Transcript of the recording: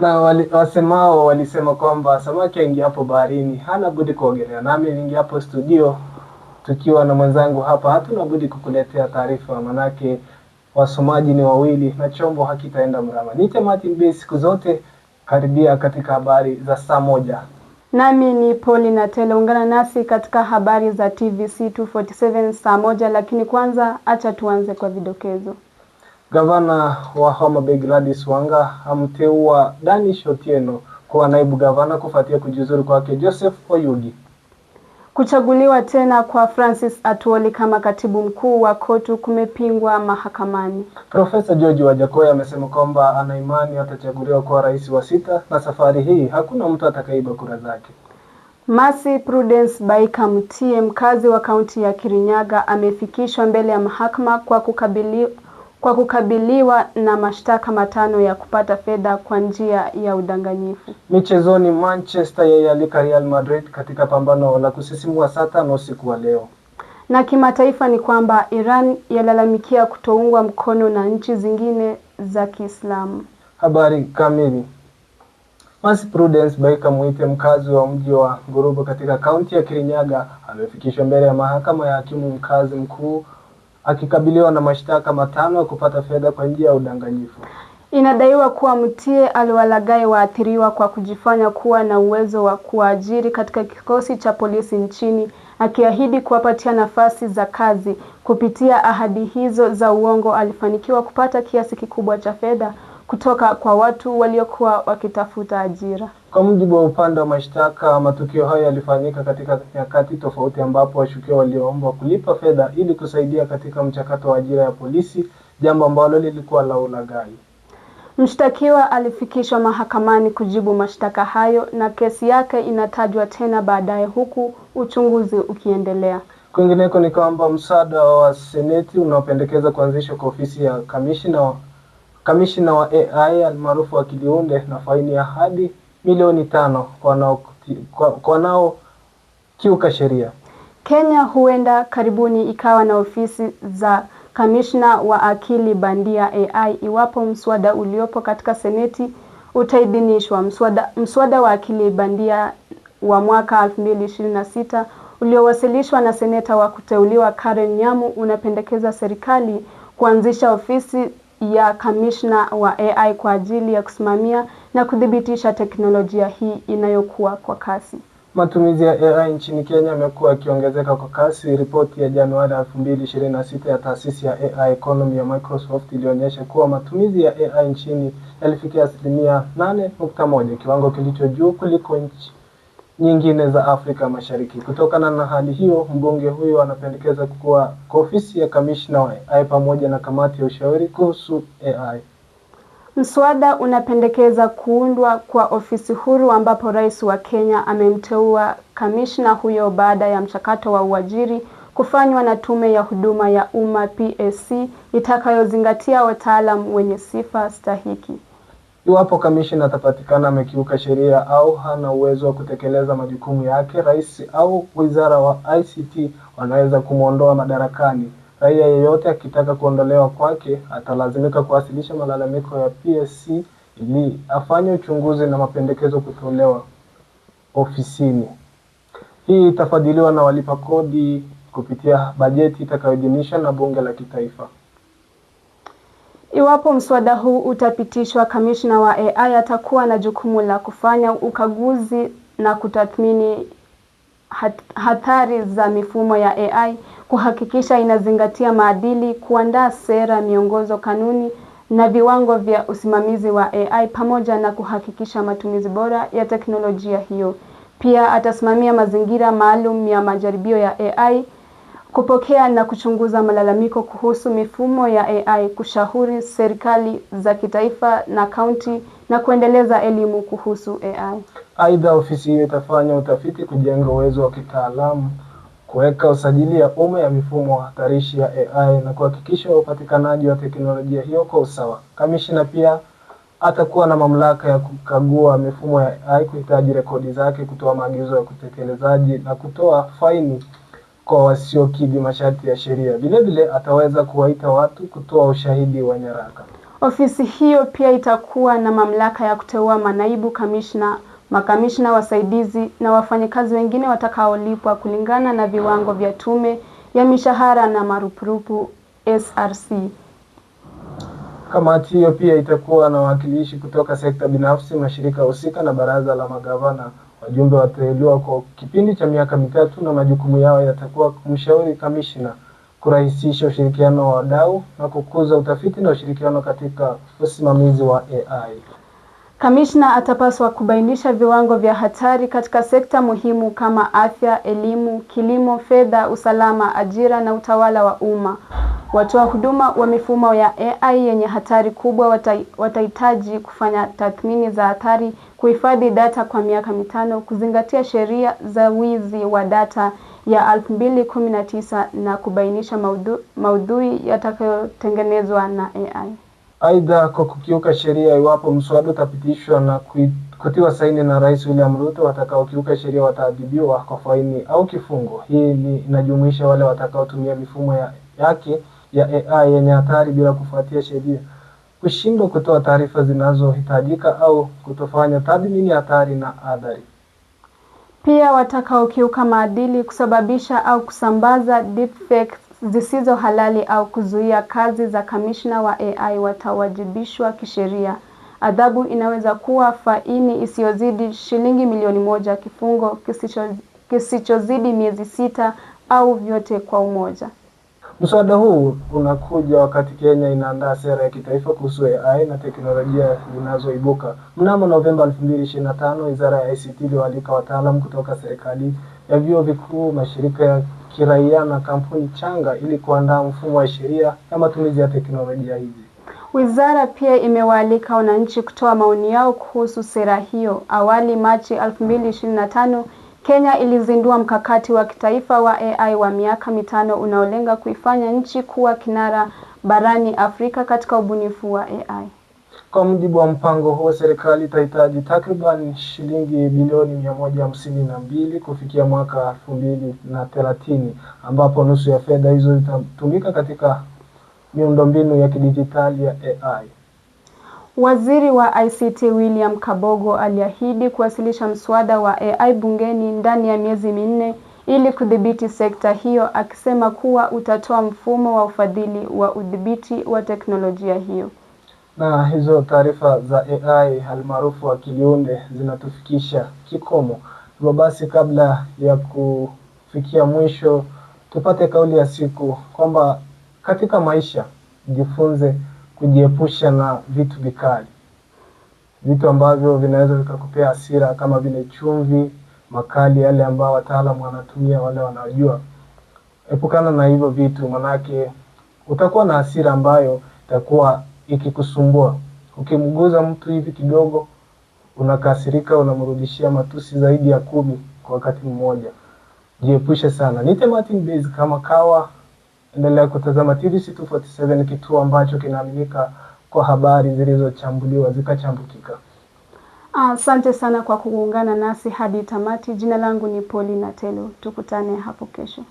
Na wasemao walisema kwamba samaki aingia hapo baharini hana budi kuogelea. Nami ningia hapo studio tukiwa na mwenzangu hapa, hatuna budi kukuletea taarifa, manake wasomaji ni wawili na chombo hakitaenda mrama. Nite Martin Base, siku zote karibia katika habari za saa moja. Nami ni Paulina Tele, ungana nasi katika habari za TVC 247 saa moja, lakini kwanza acha tuanze kwa vidokezo. Gavana wa Homa Bay Gladys Wanga amteua Danish Otieno kuwa naibu gavana kufuatia kujiuzuru kwake Joseph Oyugi. Kuchaguliwa tena kwa Francis Atwoli kama katibu mkuu wa KOTU kumepingwa mahakamani. Profesa George Wajackoya amesema kwamba ana imani atachaguliwa kuwa rais wa 6 na safari hii hakuna mtu atakaiba kura zake. Mercy Prudence Baika Mutie, mkazi wa kaunti ya Kirinyaga, amefikishwa mbele ya mahakama kwa kukabiliwa na mashtaka 5 ya kupata fedha kwa njia ya udanganyifu. Michezoni, Manchester yaialika Real Madrid katika pambano la kusisimua saa 5 usiku wa leo. Na kimataifa ni kwamba Iran yalalamikia kutoungwa mkono na nchi zingine za Kiislamu. Habari kamili. Mercy Prudence Baika Muite, mkazi wa mji wa Ngurubo katika kaunti ya Kirinyaga, amefikishwa mbele ya mahakama ya hakimu mkazi mkuu akikabiliwa na mashtaka 5 ya kupata fedha kwa njia ya udanganyifu. Inadaiwa kuwa Mutie aliwalaghai waathiriwa kwa kujifanya kuwa na uwezo wa kuajiri katika kikosi cha polisi nchini, akiahidi kuwapatia nafasi za kazi. Kupitia ahadi hizo za uongo, alifanikiwa kupata kiasi kikubwa cha fedha kutoka kwa watu waliokuwa wakitafuta ajira. Kwa mujibu wa upande wa mashtaka, matukio hayo yalifanyika katika nyakati tofauti ambapo washukiwa walioomba kulipa fedha ili kusaidia katika mchakato wa ajira ya polisi, jambo ambalo lilikuwa la ulaghai. Mshtakiwa alifikishwa mahakamani kujibu mashtaka hayo na kesi yake inatajwa tena baadaye huku uchunguzi ukiendelea. Kwingineko ni kwamba mswada wa Seneti unaopendekeza kuanzishwa kwa ofisi ya kamishna wa AI almaarufu akili unde na faini ya hadi milioni 5 kwa wanaokiuka sheria. Kenya huenda karibuni ikawa na ofisi za kamishna wa akili bandia AI iwapo mswada uliopo katika Seneti utaidhinishwa. Mswada wa akili bandia wa mwaka 2026 uliowasilishwa na seneta wa kuteuliwa Karen Nyamu unapendekeza serikali kuanzisha ofisi ya kamishna wa AI kwa ajili ya kusimamia na kudhibitisha teknolojia hii inayokuwa kwa kasi. Matumizi ya AI nchini Kenya yamekuwa yakiongezeka kwa kasi. Ripoti ya Januari 2026 ya taasisi ya AI Economy ya Microsoft ilionyesha kuwa matumizi ya AI nchini yalifikia 8.1%, kiwango kilicho juu kuliko nchi nyingine za Afrika Mashariki. Kutokana na hali hiyo, mbunge huyo anapendekeza kuwa kwa ofisi ya kamishna wa AI pamoja na kamati ya ushauri kuhusu AI. Mswada unapendekeza kuundwa kwa ofisi huru ambapo rais wa Kenya amemteua kamishna huyo baada ya mchakato wa uajiri kufanywa na tume ya huduma ya umma PSC itakayozingatia wataalamu wenye sifa stahiki. Iwapo kamishna atapatikana amekiuka sheria au hana uwezo wa kutekeleza majukumu yake, rais au wizara wa ICT wanaweza kumuondoa madarakani. Raia yeyote akitaka kuondolewa kwake atalazimika kuwasilisha malalamiko ya PSC ili afanye uchunguzi na mapendekezo kutolewa ofisini. Hii itafadhiliwa na walipa kodi kupitia bajeti itakayoidhinishwa na bunge la kitaifa. Iwapo mswada huu utapitishwa, kamishna wa AI atakuwa na jukumu la kufanya ukaguzi na kutathmini hatari za mifumo ya AI, kuhakikisha inazingatia maadili, kuandaa sera, miongozo, kanuni na viwango vya usimamizi wa AI pamoja na kuhakikisha matumizi bora ya teknolojia hiyo. Pia atasimamia mazingira maalum ya majaribio ya AI, kupokea na kuchunguza malalamiko kuhusu mifumo ya AI, kushauri serikali za kitaifa na kaunti na kuendeleza elimu kuhusu AI. Aidha, ofisi hiyo itafanya utafiti, kujenga uwezo wa kitaalamu, kuweka usajili ya umma ya mifumo hatarishi ya AI na kuhakikisha upatikanaji wa teknolojia hiyo kwa usawa. Kamishna pia atakuwa na mamlaka ya kukagua mifumo ya AI, kuhitaji rekodi zake, kutoa maagizo ya kutekelezaji na kutoa faini kwa wasiokidhi masharti ya sheria. Vile vile ataweza kuwaita watu kutoa ushahidi wa nyaraka. Ofisi hiyo pia itakuwa na mamlaka ya kuteua manaibu kamishna, makamishna wasaidizi na wafanyakazi wengine watakaolipwa kulingana na viwango vya Tume ya Mishahara na Marupurupu SRC. Kamati hiyo pia itakuwa na wawakilishi kutoka sekta binafsi, mashirika husika na baraza la magavana. Wajumbe wateuliwa kwa kipindi cha miaka 3 na majukumu yao yatakuwa kumshauri kamishna, kurahisisha ushirikiano wa wadau na kukuza utafiti na ushirikiano katika usimamizi wa AI. Kamishna atapaswa kubainisha viwango vya hatari katika sekta muhimu kama afya, elimu, kilimo, fedha, usalama, ajira na utawala wa umma. Watoa huduma wa mifumo ya AI yenye hatari kubwa watahitaji kufanya tathmini za hatari, kuhifadhi data kwa miaka 5, kuzingatia sheria za wizi wa data ya 2019 na kubainisha maudhui yatakayotengenezwa na AI. Aidha, kwa kukiuka sheria, iwapo mswada utapitishwa na kutiwa saini na Rais William Ruto, watakaokiuka sheria wataadhibiwa kwa faini au kifungo. Hii inajumuisha wale watakaotumia mifumo yake ya AI yenye hatari bila kufuatia sheria, kushindwa kutoa taarifa zinazohitajika au kutofanya tathmini hatari na athari. Pia watakaokiuka maadili, kusababisha au kusambaza deepfakes zisizo halali au kuzuia kazi za kamishna wa AI watawajibishwa kisheria. Adhabu inaweza kuwa faini isiyozidi shilingi milioni 1, kifungo kisichozidi miezi 6 au vyote kwa umoja. Mswada huu unakuja wakati Kenya inaandaa sera ya kitaifa kuhusu AI na teknolojia zinazoibuka. Mnamo Novemba 2025, Wizara ya ICT iliwaalika wataalamu kutoka serikali ya vyuo vikuu, mashirika ya kiraia na kampuni changa ili kuandaa mfumo wa sheria ya matumizi ya teknolojia hizi. Wizara pia imewaalika wananchi kutoa maoni yao kuhusu sera hiyo. Awali Machi 2025, Kenya ilizindua mkakati wa kitaifa wa AI wa miaka 5 unaolenga kuifanya nchi kuwa kinara barani Afrika katika ubunifu wa AI. Kwa mujibu wa mpango huo, serikali itahitaji takriban shilingi bilioni 152 kufikia mwaka 2030, ambapo nusu ya fedha hizo zitatumika katika miundombinu ya kidijitali ya AI. Waziri wa ICT William Kabogo aliahidi kuwasilisha mswada wa AI bungeni ndani ya miezi 4 ili kudhibiti sekta hiyo, akisema kuwa utatoa mfumo wa ufadhili wa udhibiti wa teknolojia hiyo. Na hizo taarifa za AI almaarufu akili unde zinatufikisha kikomo. Hivyo basi, kabla ya kufikia mwisho, tupate kauli ya siku kwamba katika maisha jifunze kujiepusha na vitu vikali, vitu ambavyo vinaweza vikakupea hasira kama vile chumvi, makali yale ambao wataalamu wanatumia, wale wanaojua. Epukana na hivyo vitu, manake utakuwa na hasira ambayo itakuwa ikikusumbua. Ukimguza mtu hivi kidogo unakasirika, unamrudishia matusi zaidi ya 10 kwa wakati mmoja. Jiepushe sana. Nite Martin Base kama kawa. Endelea kutazama TVC 247, kituo ambacho kinaaminika kwa habari zilizochambuliwa zikachambukika. Asante sana kwa kuungana nasi hadi tamati. Jina langu ni Paulina Telo. Tukutane hapo kesho.